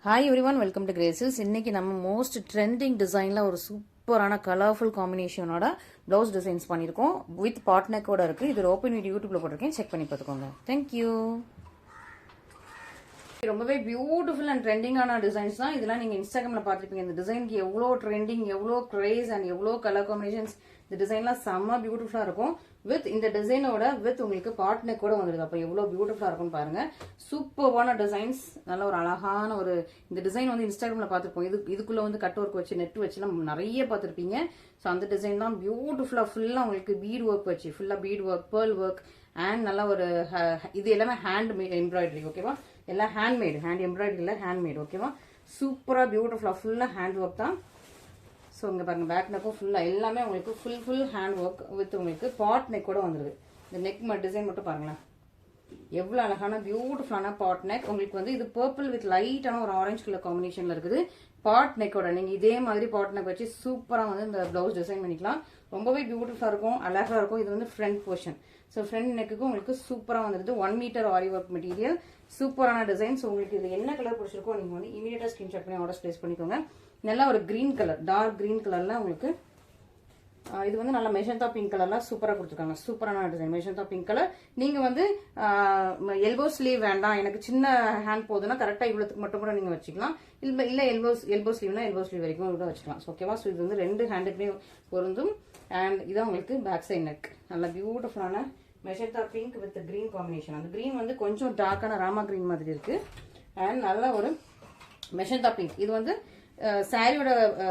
Hi everyone, welcome to Graces. இன்னைக்கு நம்ம most trending டிசைன்ல ஒரு சூப்பரான கலர்ஃபுல் காம்பினேஷனோட பிளவுஸ் டிசைன்ஸ் பண்ணியிருக்கோம். வித் பாட் நெக்கோட இருக்கு. இது ஓப்பன் வீடியோ யூடியூப்ல போட்டிருக்கேன், செக் பண்ணி பார்த்துக்கோங்க. தேங்க்யூ. ரொம்பவே பியூட்டிஃபுல் அண்ட் ட்ரெண்டிங்கான டிசைன்ஸ் தான் இதெல்லாம். நீங்க இன்ஸ்டாகிராம்ல பார்த்துருப்பீங்க. இந்த டிசைனுக்கு எவ்வளோ ட்ரெண்டிங், எவ்வளோ கிரேஸ் அண்ட் எவ்வளோ கலர் காம்பினேஷன்ஸ். இந்த டிசைன்லாம் செம்ம பியூட்டிஃபுல்லா இருக்கும். வித் இந்த டிசைனோட வித் உங்களுக்கு பாட் நெக்கோட வந்துருது. அப்போ எவ்வளோ பியூட்டிஃபுல்லா இருக்கும்னு பாருங்க. சூப்பர்வான டிசைன்ஸ், நல்ல ஒரு அழகான ஒரு இந்த டிசைன் வந்து இன்ஸ்டாகிராம்ல பார்த்துருப்போம். இதுக்குள்ள வந்து கட் ஒர்க் வச்சு நெட் வச்சுலாம் நிறைய பார்த்துருப்பீங்க. ஸோ அந்த டிசைன் தான் பியூட்டிஃபுல்லா ஃபுல்லா உங்களுக்கு பீட் ஒர்க் வச்சு ஃபுல்லா beat work, pearl work and நல்ல ஒரு இது எல்லாமே ஹேண்ட் எம்ப்ராய்டரி. ஓகேவா? எல்லாம் ஹேண்ட்மேடு, ஹேண்ட் எம்ப்ராய்டரி இல்லை, ஹேண்ட்மேட். ஓகேவா? சூப்பரா பியூட்டிஃபுல்லா ஃபுல்லா ஹேண்ட் ஒர்க் தான். ஸோ இங்கே பாருங்க, பேக் நெக்கும் ஃபுல்லாக எல்லாமே உங்களுக்கு ஃபுல் ஹேண்ட் ஒர்க் வித் உங்களுக்கு பாட் நெக் கூட வந்துருது. இந்த நெக் டிசைன் மட்டும் பாருங்களேன், எவ்வளோ அழகான பியூட்டிஃபுல்லான பாட் நெக். உங்களுக்கு வந்து இது பர்பிள் வித் லைட்டான ஒரு ஆரஞ்சு கலர் காம்பினேஷன்ல இருக்குது. பாட் நெக்கோட நீங்க இதே மாதிரி பாட் நெக் வச்சு சூப்பராக வந்து இந்த பிளவுஸ் டிசைன் பண்ணிக்கலாம். ரொம்பவே பியூட்டிஃபுல்லாக இருக்கும், அழகாக இருக்கும். இது வந்து ஃப்ரண்ட் போர்ஷன். ஸோ ஃப்ரண்ட் நெக்குக்கு உங்களுக்கு சூப்பராக வந்துருது. 1 மீட்டர் ஆரி ஒர்க் மெட்டீரியல், சூப்பரான டிசைன். ஸோ உங்களுக்கு இது என்ன கலர் பிடிச்சிருக்கோ நீங்கள் வந்து இமீடியட்டாக ஸ்கிரீன்ஷாட் பண்ணி ஆர்டர் பிளேஸ் பண்ணிக்கோங்க. நல்லா ஒரு கிரீன் கலர், டார்க் கிரீன் கலர்ல உங்களுக்கு இது வந்து நல்லா மெஜந்தா பிங்க் கலர்ல சூப்பரா கொடுத்துருக்காங்க. சூப்பரான டிசைன், மெஜந்தா பிங்க் கலர். நீங்க வந்து எல்போ ஸ்லீவ் வேண்டாம், எனக்கு சின்ன ஹேண்ட் போதுன்னா கரெக்டா இவ்வளவுக்கு மட்டும் கூட நீங்க வச்சுக்கலாம். இல்ல எல்போ ஸ்லீவ்னா எல்போ ஸ்லீவ் வரைக்கும் கூட வச்சுக்கலாம். ஓகேவா? ஸோ இது வந்து 2 ஹேண்டுக்குமே பொருந்தும். அண்ட் இதான் உங்களுக்கு பேக் சைட் நெக். நல்ல பியூட்டிஃபுல்லான magenta pink with green combination. அந்த கிரீன் வந்து கொஞ்சம் டார்க்கான ராமா கிரீன் மாதிரி இருக்கு. அண்ட் நல்ல ஒரு மெஜந்தா பிங்க். இது வந்து சாரியோட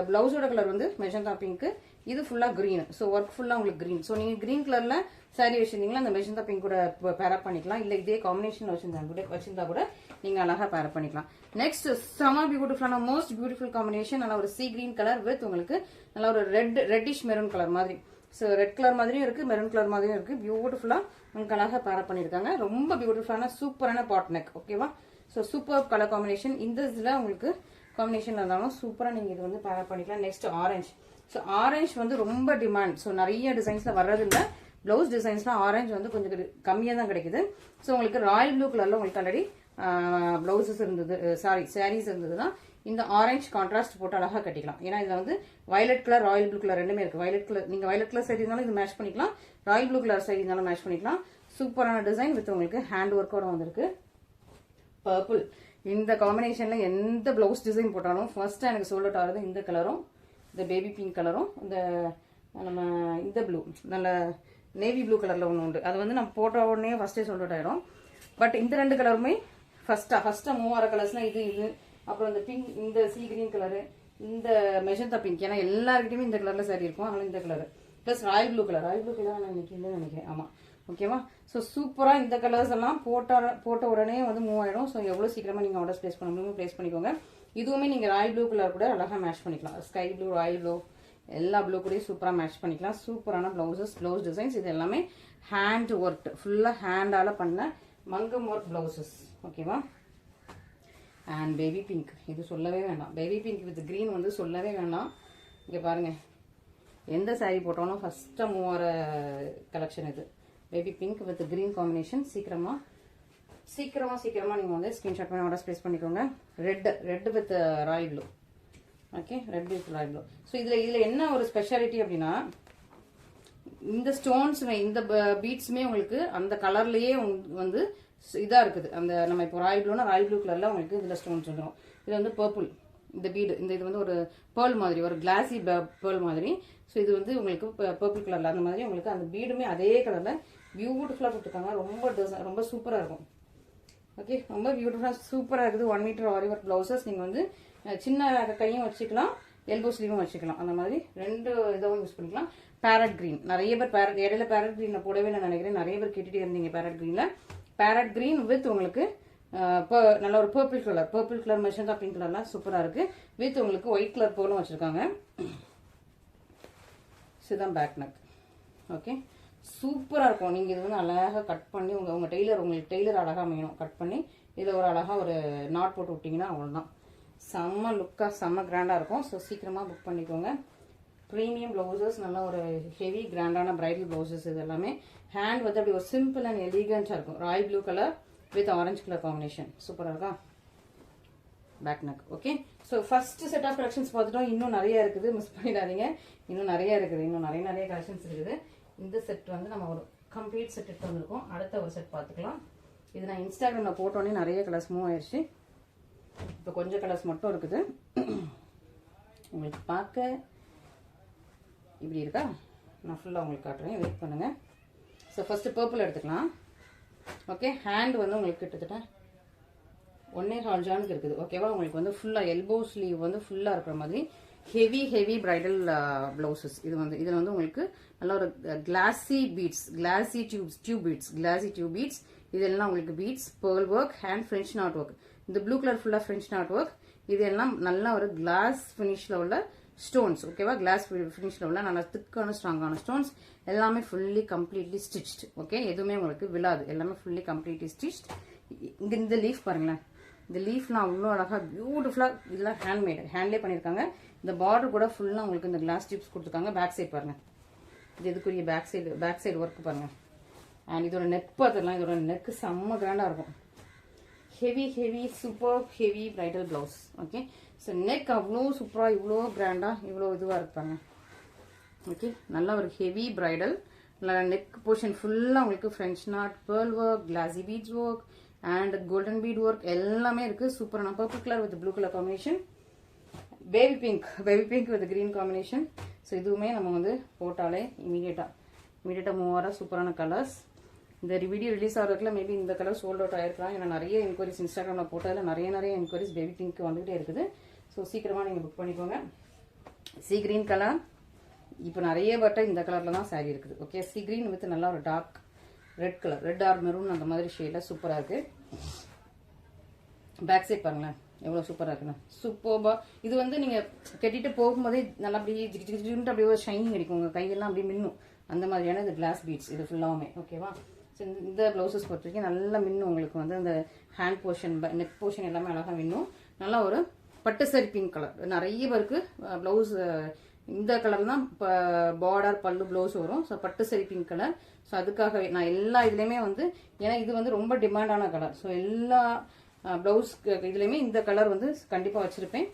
பிளவுஸோட கலர் வந்து மெஜந்தா பிங்க், இது ஃபுல்லா கிரீன். ஸோ ஒர்க் ஃபுல்லா உங்களுக்கு கிரீன். ஸோ நீங்க கிரீன் கலர்ல சாரி வச்சிருந்தீங்களா அந்த மெஜந்தா பிங்க் கூட பேரப் பண்ணிக்கலாம். இல்ல இதே காம்பினேஷன் வச்சிருந்தா கூட நீங்க அழகா பேரப் பண்ணிக்கலாம். நெக்ஸ்ட் செம பியூட்டிஃபுல்லான மோஸ்ட் பியூட்டிஃபுல் காம்பினேஷன், நல்ல ஒரு சீ கிரீன் கலர் வித் உங்களுக்கு நல்ல ஒரு ரெட்டிஷ் மெரூன் கலர் மாதிரி. ஸோ ரெட் கலர் மாதிரியும் இருக்கு, மெரூன் கலர் மாதிரியும் இருக்கு. பியூட்டிஃபுல்லா உங்களுக்கு அழகா பேரப் பண்ணிருக்காங்க. ரொம்ப பியூட்டிஃபுல்லான சூப்பரான பாட் நெக். ஓகேவா? So super colour combination. இந்த இதுல உங்களுக்கு காம்பினேஷன் இருந்தாலும் சூப்பரா நீங்க இது வந்து பேரப் பண்ணிக்கலாம். Next orange. ஸோ ஆரஞ்சு வந்து ரொம்ப டிமாண்ட். ஸோ நிறைய டிசைன்ஸ்ல வர்றது இல்லை. பிளவுஸ் டிசைன்ஸ்ல ஆரஞ்சு வந்து கொஞ்சம் கம்மியாக தான் கிடைக்குது. ஸோ உங்களுக்கு ராயல் ப்ளூ கலர்ல உங்களுக்கு ஆல்ரெடி பிளவுசஸ் இருந்தது, சாரீஸ் இருந்ததுன்னா இந்த ஆரஞ்சு கான்ட்ராஸ்ட் போட்டு அழகா கட்டிக்கலாம். ஏன்னா இதுல வந்து violet colour, Royal blue colour ரெண்டுமே இருக்கு. வயலட் கலர் நீங்க வயலட் கலர் சரி இருந்தாலும் இது மேட்ச் பண்ணிக்கலாம், ராயல் ப்ளூ கலர் சரி இருந்தாலும் மேட்ச் பண்ணிக்கலாம். சூப்பரான டிசைன் வித் உங்களுக்கு ஹேண்ட் ஒர்க்கோட வந்திருக்கு. பர்பிள், இந்த காம்பினேஷன்ல எந்த பிளவுஸ் டிசைன் போட்டாலும் ஃபர்ஸ்ட் எனக்கு சோல்ட் அவுட் ஆகுது இந்த கலரும், இந்த பேபி பிங்க் கலரும், இந்த நம்ம இந்த ப்ளூ நல்ல நேவி ப்ளூ கலர்ல ஒன்று உண்டு. அது வந்து நம்ம போட்ட உடனே ஃபர்ஸ்டே சோல்ட் அவுட் ஆயிடும். பட் இந்த 2 கலருமே ஃபர்ஸ்டா மூவ் ஆகிற கலர்ஸ்னா இது அப்புறம் இந்த பிங்க், இந்த சீ கிரீன் கலரு, இந்த மெஜந்தா பிங்க். ஏன்னா எல்லாருக்கிட்டையுமே இந்த கலர்ல சாரி இருக்கும், அதனால இந்த colour plus Royal blue colour நான் இன்னைக்கு நினைக்கிறேன். ஆமா, ஓகேவா? ஸோ சூப்பரா இந்த கலர்ஸ் எல்லாம் போட்ட உடனே வந்து மூவ் ஆயிடும். ஸோ எவ்வளவு சீக்கிரமா நீங்க ஆர்டர் பிளேஸ் பண்ண முடியுமோ பிளேஸ் பண்ணிக்கோங்க. இதுவுமே நீங்க ராயல் ப்ளூ கலர் கூட அழகா மேட்ச் பண்ணிக்கலாம். ஸ்கை ப்ளூ, ராயல் ப்ளூ, எல்லா ப்ளூ கூடயும் சூப்பரா மேட்ச் பண்ணிக்கலாம். சூப்பரான பிளவுஸ் டிசைன்ஸ். இது எல்லாமே ஹேண்ட் ஒர்க், ஃபுல்லா ஹேண்டால பண்ண மங்கம் ஒர்க் பிளவுசஸ். ஓகேவா? அண்ட் பேபி பிங்க், இது சொல்லவே வேண்டாம். பேபி பிங்க் வித் கிரீன் வந்து சொல்லவே வேண்டாம். இங்க பாருங்க, எந்த சாரி போட்டாலும் ஃபர்ஸ்டா மூவ் ஆகிற கலெக்ஷன் இது. Baby pink with green combination. சீக்கிரமா நீங்க வந்து ஸ்கிரீன்ஷாட் பண்ணி ஆர்டர் பிளேஸ் பண்ணிக்கோங்க. Red with Royal blue. Okay, red with Royal blue. So இதுல என்ன ஒரு ஸ்பெஷாலிட்டி அப்படின்னா, இந்த ஸ்டோன்ஸ், இந்த பீட்ஸுமே உங்களுக்கு அந்த கலர்லயே வந்து இதா இருக்குது. அந்த நம்ம இப்போ ராயல் ப்ளூனா ராயல் ப்ளூ கலர்ல உங்களுக்கு இதுல ஸ்டோன்ஸ் வந்துடும். இது வந்து பர்பிள், இந்த பீடு, இது வந்து ஒரு பேர்ல் மாதிரி, ஒரு கிளாசி பேர்ல் மாதிரி. ஸோ இது வந்து உங்களுக்கு பர்பிள் கலர்ல அந்த மாதிரி உங்களுக்கு அந்த பீடுமே அதே கலர்ல பியூட்டிஃபுல்லா கொடுத்துருக்காங்க. ரொம்ப சூப்பரா இருக்கும். ஓகே, ரொம்ப பியூட்டிஃபுல்லா சூப்பரா இருக்குது. 1 மீட்டர் ஆரி ஒர்க் பிளவுசஸ். நீங்க வந்து சின்ன கையும் வச்சுக்கலாம், எல்போ ஸ்லீவும் வச்சுக்கலாம். அந்த மாதிரி 2 இதாவும் யூஸ் பண்ணிக்கலாம். பேரட் கிரீன், நிறைய பேர் இடையில பேரட் கிரீன் போடவே நான் நினைக்கிறேன், நிறைய பேர் கேட்டுட்டே இருந்தீங்க பேரட் கிரீன்ல. பேரட் கிரீன் வித் உங்களுக்கு நல்ல ஒரு பர்பிள் கலர் மெஜந்தா பிங்க் கலர்லாம் சூப்பரா இருக்கு. வித் உங்களுக்கு ஒயிட் கலர் போலும் வச்சிருக்காங்க. இதுதான் பேக் நெக். ஓகே, சூப்பரா இருக்கும். நீங்க இது வந்து அழகா கட் பண்ணி உங்களுக்கு டெய்லர் அழகா அமையணும். கட் பண்ணி இதுல ஒரு அழகா ஒரு நாட் போட்டு விட்டீங்கன்னா அவ்வளவுதான். செம்ம லுக்கா செம்ம கிராண்டா இருக்கும். ஸோ சீக்கிரமா புக் பண்ணிக்கோங்க. ப்ரீமியம் பிளவுசஸ், நல்ல ஒரு ஹெவி கிராண்டான பிரைடல் பிளவுசஸ். இது எல்லாமே ஹேண்ட் வந்து அப்படி ஒரு சிம்பிள் அண்ட் எலிகண்டா இருக்கும். Royal blue colour with orange colour combination சூப்பரா இருக்கா? Back neck. Okay, so first set of collections பார்த்துட்டோம். இன்னும் நிறைய இருக்குது, மிஸ் பண்ணிடாதீங்க. இன்னும் நிறைய இருக்குது, இன்னும் நிறைய கலெக்ஷன்ஸ் இருக்குது. இந்த செட் வந்து நம்ம ஒரு கம்ப்ளீட் செட் எடுத்து வந்திருக்கோம். அடுத்த ஒரு செட் பார்த்துக்கலாம். இது நான் இன்ஸ்டாகிராமில் போட்டோன்னே நிறைய கலர்ஸ் மூவ் ஆயிடுச்சு. இப்போ கொஞ்சம் கலர்ஸ் மட்டும் இருக்குது. உங்களுக்கு பார்க்க இப்படி இருக்கா? நான் ஃபுல்லாக உங்களுக்கு காட்டுறேன், வெயிட் பண்ணுங்கள். ஸோ ஃபஸ்ட்டு பர்பிள் எடுத்துக்கலாம். ஓகே, ஹேண்ட் வந்து உங்களுக்கு கிட்டத்தட்ட 1.25 ஜானுக்கு இருக்குது. ஓகேவா? உங்களுக்கு வந்து ஃபுல்லாக எல்போ ஸ்லீவ் வந்து ஃபுல்லாக இருக்கிற மாதிரி ஹெவி பிரைடல் பிளவுசஸ். இது வந்து இதில் வந்து உங்களுக்கு நல்ல ஒரு classy beads, classy tube beads. இதெல்லாம் உங்களுக்கு beads, pearl work, hand French knot work. இந்த ப்ளூ கலர் ஃபுல்லாக ஃப்ரெஞ்ச் நாட் ஒர்க். இதெல்லாம் நல்ல ஒரு கிளாஸ் ஃபினிஷில் உள்ள ஸ்டோன்ஸ். ஓகேவா? கிளாஸ் ஃபினிஷில் உள்ள நல்ல திக்கான ஸ்ட்ராங்கான ஸ்டோன்ஸ். எல்லாமே ஃபுல்லி கம்ப்ளீட்லி ஸ்டிச்ட். ஓகே, எதுவுமே உங்களுக்கு விழாது, எல்லாமே ஃபுல்லி கம்ப்ளீட்லி ஸ்டிச்ட். இங்கே இந்த லீஃப் பாருங்களேன், இந்த லீஃப்லாம் அவ்வளோ அழகாக பியூட்டிஃபுல்லாக இதெல்லாம் ஹேண்ட்லேயே பண்ணியிருக்காங்க. இந்த பார்டர் கூட ஃபுல்லாக உங்களுக்கு இந்த கிளாஸ் டிப்ஸ் கொடுத்துருக்காங்க. பேக் சைட் பாருங்கள், இது எதுக்குரிய பேக் சைடு ஒர்க் பாருங்கள். அண்ட் இதோட நெக் பார்த்துலாம், இதோட நெக்கு செம்ம கிராண்டாக இருக்கும். Heavy super heavy bridal blouse. Okay, so neck அவ்வளோ சூப்பராக, இவ்வளோ கிராண்டாக, இவ்வளோ இதுவாக இருப்பாங்க. ஓகே, நல்லா ஒரு ஹெவி பிரைடல். நெக் போர்ஷன் ஃபுல்லாக உங்களுக்கு French knot, pearl work, classy beads work and golden bead work எல்லாமே இருக்கு. சூப்பரான purple colour with blue colour combination, baby pink with green combination. So இதுவுமே நம்ம வந்து போட்டாலே இமீடியட்டாக மூவ் ஆகிற சூப்பரான கலர்ஸ். இந்த வீடியோ ரிலீஸ் ஆகிறதுக்குள்ள மேபி இந்த கலர் சோல்ட் அவுட் ஆயிருக்கலாம். ஏன்னா நிறைய என்கொயரிஸ் இன்ஸ்டாகிராமில் போட்டதில் நிறைய என்கொயரிஸ் பேபி பிங்க் வந்துகிட்டே இருக்குது. ஸோ சீக்கிரமாக நீங்கள் புக் பண்ணிக்கோங்க. சி கிரீன் கலர் இப்போ நிறைய பட்ட இந்த கலரில் தான் சாரீ இருக்குது. ஓகே, சி கிரீன் வித் நல்லா ஒரு dark red colour, red or maroon அந்த மாதிரி ஷேடில் சூப்பராக இருக்குது. பேக் சைட் பாருங்களேன் எவ்வளோ சூப்பராக இருக்குண்ணா, சூப்பராக. இது வந்து நீங்கள் கட்டிட்டு போகும்போதே நல்லா அப்படியே ஜிகிட்டு அப்படியே ஒரு ஷைனிங் அடிக்கும், உங்கள் கையெல்லாம் அப்படியே மின்னும். அந்த மாதிரியான இது கிளாஸ் பீட்ஸ் இது ஃபுல்லாமே. ஓகேவா? ஸோ இந்த ப்ளவுசஸ் பொறுத்த வரைக்கும் நல்லா மின்னும். உங்களுக்கு வந்து அந்த ஹேண்ட் போர்ஷன், நெக் போர்ஷன் எல்லாமே அழகாக மின்னும். நல்லா ஒரு பட்டு சரி பிங்க் கலர். நிறைய பேருக்கு ப்ளவுஸ் இந்த கலர் தான் இப்போ பார்டர் பல்லு ப்ளவுஸ் வரும். ஸோ பட்டு சரி பிங்க் கலர். ஸோ அதுக்காகவே நான் எல்லா இதுலேயுமே வந்து, ஏன்னா இது வந்து ரொம்ப டிமாண்டான கலர். ஸோ எல்லா ப்ளவுஸ் இதுலேயுமே இந்த கலர் வந்து கண்டிப்பாக வச்சுருப்பேன்.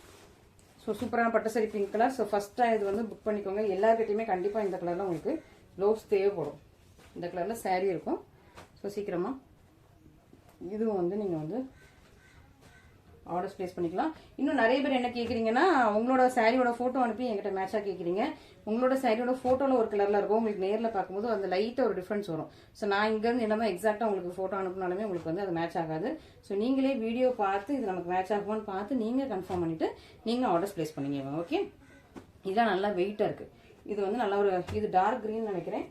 ஸோ சூப்பரான பட்டு சரி பிங்க் கலர். ஸோ ஃபஸ்ட்டாக இது வந்து புக் பண்ணிக்கோங்க. எல்லாருக்கிட்டையுமே கண்டிப்பாக இந்த கலரில் உங்களுக்கு ப்ளவுஸ் தேவைப்படும். இந்த கலரில் சாரீ இருக்கும். ஸோ சீக்கிரமாக இதுவும் வந்து நீங்கள் வந்து ஆர்டர்ஸ் ப்ளேஸ் பண்ணிக்கலாம். இன்னும் நிறைய பேர் என்ன கேட்குறீங்கன்னா, உங்களோட சாரியோட ஃபோட்டோ அனுப்பி என்கிட்ட மேட்சாக கேட்குறீங்க. உங்களோட சாரியோட ஃபோட்டோவில் ஒரு கலரில் இருக்கும், உங்களுக்கு நேரில் பார்க்கும்போது அந்த லைட்டாக ஒரு டிஃப்ரென்ஸ் வரும். ஸோ நான் இங்கேருந்து என்ன தான் எக்ஸாக்டாக உங்களுக்கு ஃபோட்டோ அனுப்பினாலுமே உங்களுக்கு வந்து அது மேட்ச் ஆகாது. ஸோ நீங்களே வீடியோ பார்த்து இது நமக்கு மேட்ச் ஆகுமான்னு பார்த்து நீங்கள் கன்ஃபார்ம் பண்ணிவிட்டு நீங்கள் ஆர்டர்ஸ் ப்ளேஸ் பண்ணிங்க. ஓகே, இதெல்லாம் நல்லா வெயிட்டாக இருக்குது. இது வந்து நல்லா ஒரு, இது டார்க் க்ரீன் நினைக்கிறேன்.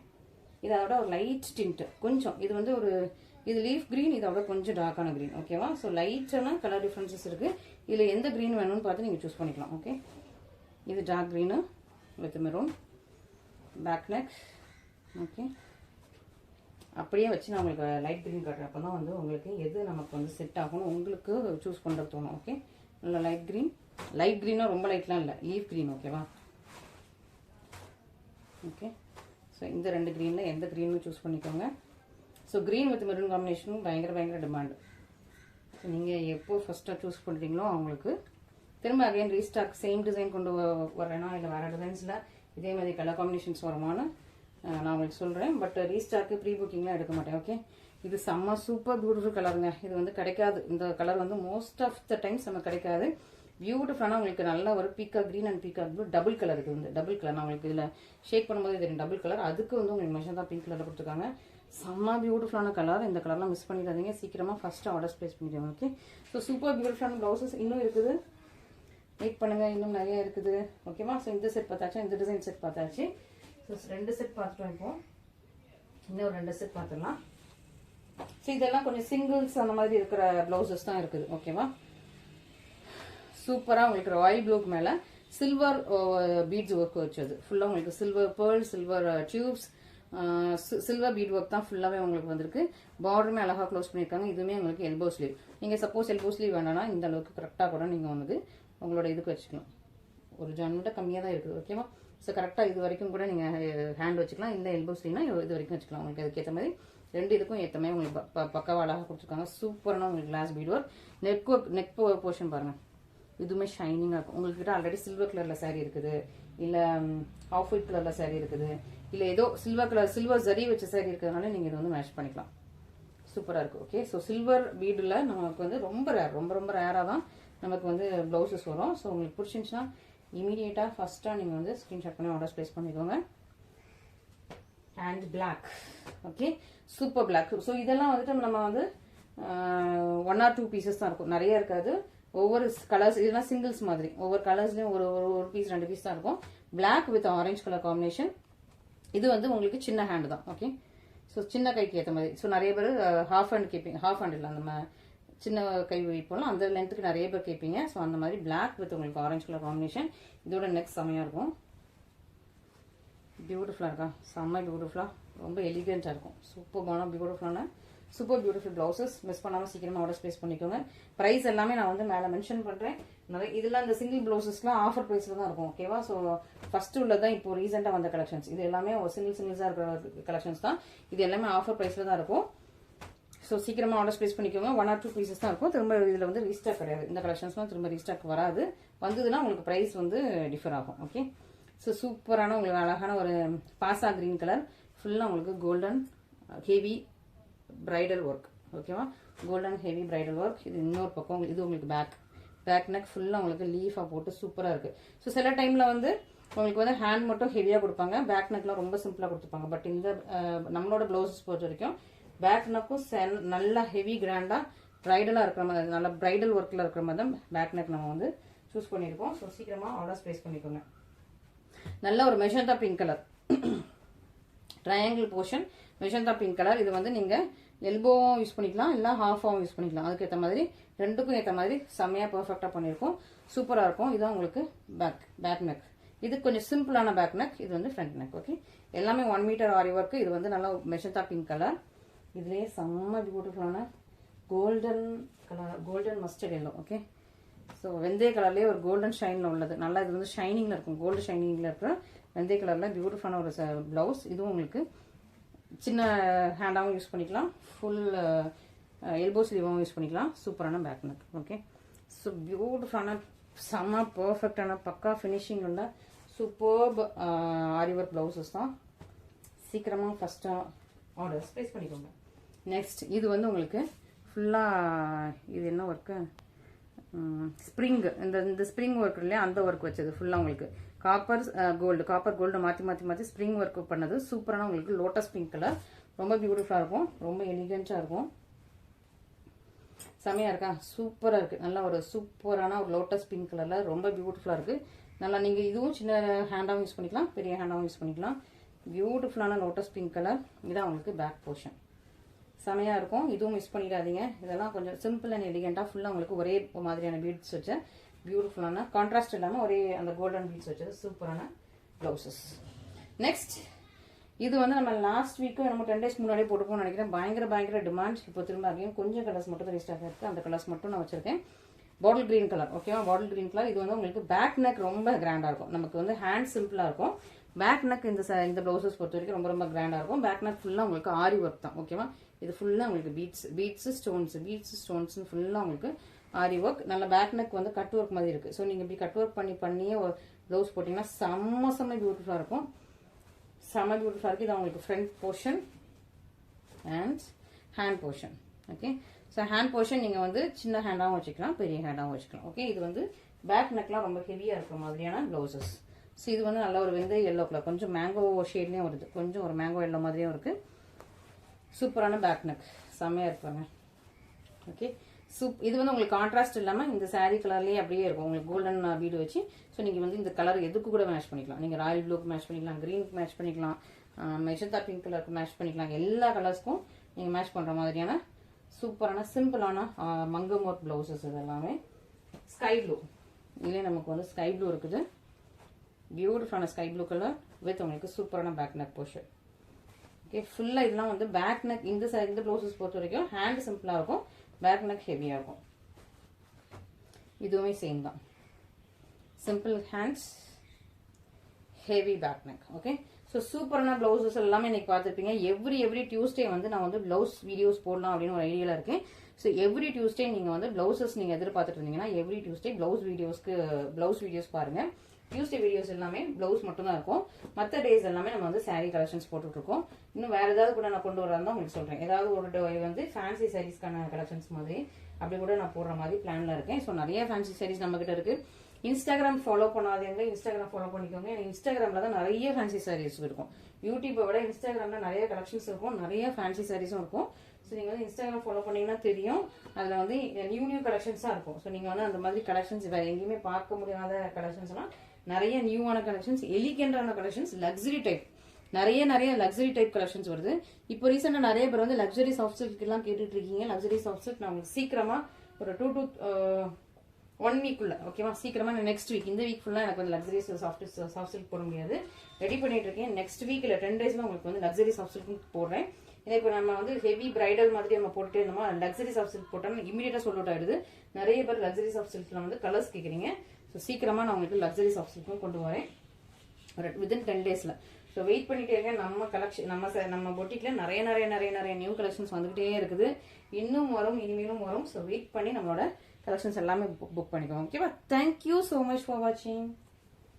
இதோட ஒரு லைட் டிண்ட் கொஞ்சம், இது வந்து ஒரு, இது லீஃப் கிரீன், இதோட கொஞ்சம் டார்க்கான கிரீன். ஓகேவா? ஸோ லைட்டான கலர் டிஃப்ரென்சஸ் இருக்குது. இதில் எந்த க்ரீன் வேணும்னு பார்த்து நீங்கள் சூஸ் பண்ணிக்கலாம். ஓகே, இது dark green with maroon, back neck. Okay, அப்படியே வச்சு நான் உங்களுக்கு லைட் க்ரீன் காட்டுறேன். அப்போ தான் வந்து உங்களுக்கு எது நமக்கு வந்து செட் ஆகணும் உங்களுக்கு சூஸ் பண்ணுறது தோணும். ஓகே, நல்லா லைட் க்ரீனாக ரொம்ப லைட்லாம் இல்லை, லீஃப் க்ரீன். ஓகேவா? ஓகே, ஸோ இந்த ரெண்டு க்ரீனில் எந்த க்ரீன்னு சூஸ் பண்ணிக்கோங்க. ஸோ க்ரீன் வித் மெரூன் காம்பினேஷனும் பயங்கர டிமாண்டு. ஸோ நீங்கள் எப்போ ஃபஸ்ட்டாக சூஸ் பண்ணுறீங்களோ அவங்களுக்கு திரும்ப அகைன் ரீஸ்டாக் சேம் டிசைன் கொண்டு வரேன்னா இல்லை வேறு டிசைன்ஸில் இதே மாதிரி கலர் காம்பினேஷன்ஸ் வருமானு நான் உங்களுக்கு சொல்கிறேன். பட் ரீஸ்டாக்கு ப்ரீ புக்கிங்லாம் எடுக்க மாட்டேன். ஓகே, இது செம்ம சூப்பர் பியூட்டிஃபுல் கலருங்க. இது வந்து கிடைக்காது, இந்த கலர் வந்து மோஸ்ட் ஆஃப் த டைம்ஸ் நமக்கு கிடைக்காது. பியூட்டிஃபுல்லான உங்களுக்கு நல்ல ஒரு பீக்கா க்ரீன் அண்ட் பீக்கா ப்ளூ டபுள் கலர். இது வந்து டபுள் கலர். நான் உங்களுக்கு இதில் ஷேக் பண்ணும்போது இது டபுள் கலர். அதுக்கு வந்து உங்களுக்கு மெஷன் தான் பிங்க் கலரில் கொடுத்துருக்காங்க. செம்ம பியூட்டிஃபுல்லான கலர். இந்த கலர்லாம் மிஸ் பண்ணிடாதீங்க. சீக்கிரமாக ஃபஸ்ட்டு ஆர்டர்ஸ் ப்ளேஸ் பண்ணிடுங்க. ஓகே, ஸோ சூப்பர் பியூட்டிஃபுல்லான ப்ளவுசஸ் இன்னும் இருக்குது. வெயிட் பண்ணுங்கள், இன்னும் நிறைய இருக்குது. ஓகேவா? ஸோ இந்த செட் பார்த்தாச்சு, இந்த டிசைன் செட் பார்த்தாச்சு. ஸோ 2 செட் பார்த்துட்டோம். இப்போ இன்னும் 2 செட் பார்த்துடலாம். ஸோ இதெல்லாம் கொஞ்சம் சிங்கிள்ஸ் அந்த மாதிரி இருக்கிற ப்ளவுசஸ் தான் இருக்குது. ஓகேவா? சூப்பராக உங்களுக்கு ராயல் ப்ளூக்கு மேலே சில்வர் பீட்ஸ் ஒர்க் வச்சது ஃபுல்லாக உங்களுக்கு silver pearl, silver tubes, silver beat work தான் ஃபுல்லாகவே உங்களுக்கு வந்திருக்கு. பார்டருமே அழகாக க்ளோஸ் பண்ணியிருக்காங்க. இதுவுமே உங்களுக்கு எல்போ ஸ்லீவ். நீங்கள் சப்போஸ் எல்போ ஸ்லீவ் வேணான்னா இந்த அளவுக்கு கரெக்டாக கூட நீங்கள் வந்து உங்களோட இதுக்கு வச்சுக்கலாம். ஒரு ஜான்விட்ட கம்மியாக தான் இருக்குது. ஓகேவா? ஸோ கரெக்டாக இது வரைக்கும் கூட நீங்கள் ஹேண்ட் வச்சுக்கலாம். இல்லை எல்போ ஸ்லீவ்னா இது வரைக்கும் வச்சுக்கலாம். உங்களுக்கு அதுக்கேற்ற மாதிரி ரெண்டு இதுக்கும் ஏற்ற மாதிரி உங்களுக்கு பக்காவாக அழகாக கொடுத்துருக்காங்க. சூப்பரான உங்களுக்கு glass bead work. Neck portion பாருங்கள், இதுவுமே ஷைனிங்காக இருக்கும். உங்கள்கிட்ட ஆல்ரெடி சில்வர் கலரில் சாரீ இருக்குது, இல்லை ஆஃப் ஒயிட் கலரில் சாரீ இருக்குது, இல்லை ஏதோ சில்வர் ஜரி வச்ச சாரீ இருக்கிறதுனால நீங்கள் இது வந்து மேட்ச் பண்ணிக்கலாம். சூப்பராக இருக்குது. ஓகே, ஸோ சில்வர் பீடில் நமக்கு வந்து ரொம்ப ரேர், ரொம்ப ரொம்ப ரேராக தான் நமக்கு வந்து ப்ளவுசஸ் வரும். ஸோ உங்களுக்கு பிடிச்சிருந்துச்சுன்னா இமீடியட்டாக ஃபஸ்ட்டாக நீங்கள் வந்து ஸ்க்ரீன்ஷாட் பண்ணி ஆர்டர்ஸ் ப்ளேஸ் பண்ணிக்கோங்க. And black. Okay, super black. So இதெல்லாம் வந்துட்டு நம்ம வந்து 1 or 2 பீசஸ் தான் இருக்கும், நிறைய இருக்காது. ஒவ்வொரு கலர்ஸ் இதெல்லாம் சிங்கிள்ஸ் மாதிரி, ஒவ்வொரு கலர்ஸ்லையும் ஒரு பீஸ் 2 பீஸ் தான் இருக்கும். Black with orange colour combination. இது வந்து உங்களுக்கு சின்ன ஹேண்டு தான். ஓகே, ஸோ சின்ன கைக்கு ஏற்ற மாதிரி. ஸோ நிறைய பேர் ஹாஃப் ஹேண்ட் கேட்பீங்க, ஹாஃப் ஹேண்ட் இல்லை நம்ம சின்ன கை வைப்போம்ல அந்த லென்த்துக்கு நிறைய பேர் கேட்பீங்க. ஸோ அந்த மாதிரி பிளாக் வித் உங்களுக்கு ஆரஞ்சு கலர் காம்பினேஷன். இதோட நெக்ஸ்ட் செம்மையாக இருக்கும், பியூட்டிஃபுல்லாக இருக்கா, செம்ம பியூட்டிஃபுல்லாக, ரொம்ப எலிகென்ட்டாக இருக்கும். சூப்பரான பியூட்டிஃபுல்லான சூப்பர் பியூட்டிஃபுல் ப்ளவுசஸ். மிஸ் பண்ணாமல் சீக்கிரமாக ஆர்டர் ப்ளேஸ் பண்ணிக்கோங்க. ப்ரைஸ் எல்லாமே நான் வந்து மேலே மென்ஷன் பண்ணுறேன். நிறைய இதெல்லாம் இந்த சிங்கிள் ப்ளவுசஸ்லாம் ஆஃபர் ப்ரைஸில் தான் இருக்கும். ஓகேவா, ஸோ ஃபஸ்ட்டு உள்ளதான் இப்போ ரீசெண்டாக வந்த கலெக்ஷன்ஸ். இது எல்லாமே ஒரு சிங்கிள்ஸாக இருக்கிற கலெக்ஷன்ஸ் தான். இது எல்லாமே ஆஃபர் ப்ரைஸில் தான் இருக்கும். ஸோ சீக்கிரமாக ஆர்டர் ப்ளேஸ் பண்ணிக்கோங்க. 1 or 2 பீசஸ் தான் இருக்கும். திரும்ப இதில் வந்து ரீஸ்டாக் கிடையாது. இந்த கலெக்ஷன்ஸ்லாம் திரும்ப ரீஸ்டாக் வராது. வந்ததுன்னா உங்களுக்கு ப்ரைஸ் வந்து டிஃபர் ஆகும். ஓகே, ஸோ சூப்பரான உங்களுக்கு அழகான ஒரு பாசா கிரீன் கலர், ஃபுல்லாக உங்களுக்கு கோல்டன் ஹெவி பிரைடல் ஒர்க். ஓகேவா, கோல்டன் ஹெவி பிரைடல் ஒர்க். இது இன்னொரு பக்கம் இது உங்களுக்கு பேக் நெக் ஃபுல்லாக உங்களுக்கு லீஃபாக போட்டு சூப்பராக இருக்குது. ஸோ சில டைமில் வந்து உங்களுக்கு வந்து ஹேண்ட் மட்டும் ஹெவியாக கொடுப்பாங்க, பேக் நெக்லாம் ரொம்ப சிம்பிளாக கொடுத்துருப்பாங்க. பட் இந்த நம்மளோட ப்ளவுசஸ் பொறுத்த வரைக்கும் பேக் நெக்கும் நல்லா ஹெவி கிராண்டாக பிரைடலாக இருக்கிற மாதிரி, நல்லா பிரைடல் ஒர்க்கில் இருக்கிற மாதிரி தான் பேக் நெக் நம்ம வந்து சூஸ் பண்ணியிருக்கோம். ஸோ சீக்கிரமாக ஆர்டர்ஸ் ப்ளேஸ் பண்ணிக்கோங்க. நல்ல ஒரு magenta pink colour, triangle portion magenta pink colour. இது வந்து நீங்கள் எல்போவும் யூஸ் பண்ணிக்கலாம், இல்லை ஹாஃபாகவும் யூஸ் பண்ணிக்கலாம். அதுக்கேற்ற மாதிரி ரெண்டுக்கும் ஏற்ற மாதிரி செம்மையாக பர்ஃபெக்டாக பண்ணியிருக்கோம். சூப்பராக இருக்கும். இதுதான் உங்களுக்கு பேக் நெக். இது கொஞ்சம் சிம்பிளான பேக் நெக், இது வந்து ஃப்ரண்ட் நெக். ஓகே, எல்லாமே 1 மீட்டர் ஆரி ஒர்க்கு. இது வந்து நல்லா மெஜந்தா பிங்க் கலர். இதுலேயே செம்ம பியூட்டிஃபுல்லான golden colour, golden mustard yellow. Okay, so வெந்தய கலர்லேயே ஒரு கோல்டன் ஷைனில் உள்ளது. நல்லா இது வந்து ஷைனிங்கில் இருக்கும், கோல்டு ஷைனிங்கில் இருக்கிற வெந்தய கலரில் பியூட்டிஃபுல்லான ஒரு ப்ளவுஸ். இதுவும் உங்களுக்கு சின்ன ஹேண்டாகவும் யூஸ் பண்ணிக்கலாம், ஃபுல் எல்போ ஸ்லீவாகவும் யூஸ் பண்ணிக்கலாம். சூப்பரான பேக் நெக். ஓகே, ஸோ பியூட்டிஃபுல்லான செம்ம பர்ஃபெக்டான பக்கா ஃபினிஷிங் உள்ள சூப்பர்ப் ஆரி ஒர்க் ப்ளவுசஸ் தான். சீக்கிரமாக ஃபஸ்ட்டாக ஆர்டர்ஸ் ப்ளேஸ் பண்ணிக்கோங்க. நெக்ஸ்ட் இது வந்து உங்களுக்கு ஃபுல்லாக இது என்ன ஒர்க்கு, ஸ்ப்ரிங், இந்த ஸ்ப்ரிங் ஒர்க் இல்லையா, அந்த ஒர்க் வச்சது ஃபுல்லாக உங்களுக்கு காப்பர் கோல்டு மாற்றி ஸ்ப்ரிங் ஒர்க் பண்ணது. சூப்பரான உங்களுக்கு லோட்டஸ் பிங்க் கலர், ரொம்ப பியூட்டிஃபுல்லாக இருக்கும், ரொம்ப எலிகென்ட்டாக இருக்கும். செமையாக இருக்கா, சூப்பராக இருக்குது. நல்லா ஒரு சூப்பரான ஒரு லோட்டஸ் பிங்க் கலரில் ரொம்ப பியூட்டிஃபுல்லாக இருக்குது. நல்லா நீங்கள் இதுவும் சின்ன ஹேண்டாகவும் யூஸ் பண்ணிக்கலாம், பெரிய ஹேண்டாகவும் யூஸ் பண்ணிக்கலாம். பியூட்டிஃபுல்லான லோட்டஸ் பிங்க் கலர். இதான் உங்களுக்கு பேக் போர்ஷன். செமையாக இருக்கும், இதுவும் மிஸ் பண்ணிடாதீங்க. இதெல்லாம் கொஞ்சம் சிம்பிள் அண்ட் எலிகெண்ட்டாக ஃபுல்லாக உங்களுக்கு ஒரே மாதிரியான பீட்ஸ் வச்ச பியூட்டிஃபுல்லான கான்ட்ராஸ்ட் இல்லாமல் ஒரே அந்த கோல்டன் பீட்ஸ் வச்சது சூப்பரான ப்ளவுசஸ். நெக்ஸ்ட் இது வந்து நம்ம லாஸ்ட் வீக்கும் நம்ம 10 days முன்னாடியே போட்டுப்போம்னு நினைக்கிறேன். பயங்கர டிமாண்ட். இப்போ திரும்ப அதையும் கொஞ்சம் கலர்ஸ் மட்டும் தான் ரீஸ்டாக் இருக்குது. அந்த கலர்ஸ் மட்டும் நான் வச்சிருக்கேன். Bottle green colour. ஓகேவா, பாட்டில் கிரீன் கலர். இது வந்து உங்களுக்கு பேக் நெக் ரொம்ப கிராண்டாக இருக்கும். நமக்கு வந்து ஹேண்ட் சிம்பிளாக இருக்கும். பேக் நெக் இந்த ப்ளவுசஸ் பொறுத்த வரைக்கும் ரொம்ப கிராண்டாக இருக்கும். பேக் நெக் ஃபுல்லாக உங்களுக்கு ஆரி ஒர்க் தான். ஓகேவா, இது ஃபுல்லாக உங்களுக்கு பீட்ஸ் ஸ்டோன்ஸ் ஃபுல்லாக உங்களுக்கு ஆரி ஒர்க். நல்ல பேக் நெக் வந்து கட் ஒர்க் மாதிரி இருக்குது. ஸோ நீங்கள் இப்படி கட் ஒர்க் பண்ணியே ஒரு ப்ளவுஸ் போட்டிங்கன்னா செம்ம பியூட்டிஃபுல்லாக இருக்கும். செம்ம பியூட்டிஃபுல்லாக இருக்குது. இது உங்களுக்கு front portion and hand portion. Okay, so hand portion நீங்கள் வந்து சின்ன ஹேண்டாகவும் வச்சுக்கலாம், பெரிய ஹேண்டாகவும் வச்சுக்கலாம். ஓகே, இது வந்து பேக் நெக்லாம் ரொம்ப ஹெவியாக இருக்கிற மாதிரியான ப்ளவுசஸ். ஸோ இது வந்து நல்ல ஒரு வெந்தய எல்லோ கலர், கொஞ்சம் மேங்கோ ஷேட்லேயும் வருது, கொஞ்சம் ஒரு மேங்கோ எல்லோ மாதிரியும் இருக்குது. சூப்பரான பேக் நெக், செம்மையாக இருப்பாங்க. ஓகே, இது வந்து உங்களுக்கு கான்ட்ராஸ்ட் இல்லாமல் இந்த சாரீ கலர்லேயே அப்படியே இருக்கும். உங்களுக்கு கோல்டன் பீடு வச்சு. ஸோ நீங்கள் வந்து இந்த கலர் எதுக்கு கூட மேட்ச் பண்ணிக்கலாம். நீங்கள் ராயல் ப்ளூக்கு மேட்ச் பண்ணிக்கலாம், க்ரீனுக்கு மேட்ச் பண்ணிக்கலாம், மெஜந்தா பிங்க் கலருக்கு மேட்ச் பண்ணிக்கலாம். எல்லா கலர்ஸ்க்கும் நீங்கள் மேட்ச் பண்ணுற மாதிரியான சூப்பரான சிம்பிளான மங்கம் ஒர்க் ப்ளவுசஸ். இது எல்லாமே ஸ்கை ப்ளூ. இதுலேயே நமக்கு வந்து ஸ்கை ப்ளூ இருக்குது. பியூட்டிஃபுல்லான ஸ்கை ப்ளூ கலர் வித் உங்களுக்கு சூப்பரான பேக் நெக் போர்ஷன். ஓகே, ஃபுல்லாக இதெல்லாம் வந்து பேக் நெக் இந்த ப்ளவுசஸ் பொறுத்த வரைக்கும் ஹேண்ட் சிம்பிளாக இருக்கும், பேக் நெக் ஹெவியாக இருக்கும். இதுவுமே சேம் தான், simple hands, heavy back neck. Okay, so சூப்பரான பிளவுசஸ் எல்லாமே இன்னைக்கு பார்த்துருப்பீங்க. எவ்ரி டியூஸ்டே வந்து நான் வந்து பிளவுஸ் வீடியோஸ் போடலாம் அப்படின்னு ஒரு ஐடியாவில் இருக்கேன். ஸோ எவ்ரி டியூஸ்டே நீங்கள் வந்து பிளவுசஸ் நீங்கள் எதிர்பார்த்துட்டு இருந்தீங்கன்னா எவ்ரி டியூஸ்டே பிளவுஸ் வீடியோஸ் பாருங்க. டியூஸ்டே வீடியோஸ் எல்லாமே பிளவுஸ் மட்டும் தான் இருக்கும். மற்ற டேஸ் எல்லாமே நம்ம வந்து சாரீ கலெக்ஷன்ஸ் போட்டுட்டு இருக்கோம். இன்னும் வேற ஏதாவது கூட நான் கொண்டு வரதான் உங்களுக்கு சொல்றேன். ஏதாவது ஒரு வந்து ஃபேன்சி சாரீஸ்க்கான கலெக்ஷன்ஸ் மாதிரி அப்படி கூட நான் போடுற மாதிரி பிளான்ல இருக்கேன். ஸோ நிறைய ஃபேன்சி சாரீஸ் நம்ம கிட்ட இருக்கு. இன்ஸ்டாகிராம் ஃபாலோ பண்ணாதவங்க இன்ஸ்டாகிராம் ஃபாலோ பண்ணிக்கோங்க. இன்ஸ்டாகிராம்ல தான் நிறைய ஃபேன்சி சாரீஸ் இருக்கும். யூடியூப்பை விட இன்ஸ்டாகிராம்ல நிறைய கலெக்ஷன்ஸ் இருக்கும், நிறைய ஃபேன்சி சாரீஸும் இருக்கும். ஸோ நீங்கள் வந்து இன்ஸ்டாகிராம் ஃபாலோ பண்ணீங்கன்னா தெரியும். அதில் வந்து நியூ கலெக்ஷன்ஸாக இருக்கும். ஸோ நீங்கள் வந்து அந்த மாதிரி கலெக்ஷன்ஸ் வேற எங்கேயுமே பார்க்க முடியாத கலெக்ஷன்ஸ்லாம் நிறைய நியூவான கலெக்ஷன்ஸ், எலிகென்டான கலெக்ஷன்ஸ், லக்ஸரி டைப் நிறைய லக்ஸரி டைப் கலெக்ஷன்ஸ் வருது. இப்போ ரீசெண்டாக நிறைய பேர் வந்து லக்ஸரி சாஃப்ட் சில்க் எல்லாம் கேட்டுட்டு இருக்கீங்க. லக்ஸரி சாஃப்ட் சில்க் நான் உங்களுக்கு சீக்கிரமா ஒரு 2 to 1 வீக்குள்ள ஓகேவா, சீக்கிரமா நெக்ஸ்ட் வீக், இந்த வீக் ஃபுல்லா எனக்கு வந்து லக்ஸரி சாஃப்ட் சில்க் போட முடியாது, ரெடி பண்ணிட்டு இருக்கேன். நெக்ஸ்ட் வீக் இல்ல 10 டேஸ்ல உங்களுக்கு வந்து லக்ஸரி சாஃப்ட் சில்க் போடுறேன். இதே இப்போ நம்ம வந்து ஹெவி பிரைடல் மாதிரி நம்ம போட்டுட்டே இருந்தோமா, லக்ஸரி சாஃப்ட் சில்க் போட்டோம்னா இமீடியட்டா சோல்ட் அவுட் ஆயிடுது. நிறைய பேர் லக்ஸரி சாஃப்ட் சில்க்ல வந்து கலர்ஸ் கேக்குறீங்க. ஸோ சீக்கிரமா நான் உங்களுக்கு லக்ஸரி சாஃப்ட் சில்க்கும் கொண்டு வரேன் வித்தின் 10 டேஸ்ல. ஸோ வெயிட் பண்ணிட்டே இருக்கேன். நம்ம கலெக்ஷன் நம்ம பொட்டிக்ல நிறைய நியூ கலெக்ஷன்ஸ் வந்துகிட்டே இருக்குது. இன்னும் வரும், இனிமேலும் வரும். ஸோ வெயிட் பண்ணி நம்மளோட கலெக்ஷன்ஸ் எல்லாமே புக் பண்ணிக்கோங்க. ஓகேவா? தேங்க்யூ ஸோ மச் ஃபார் வாட்சிங்.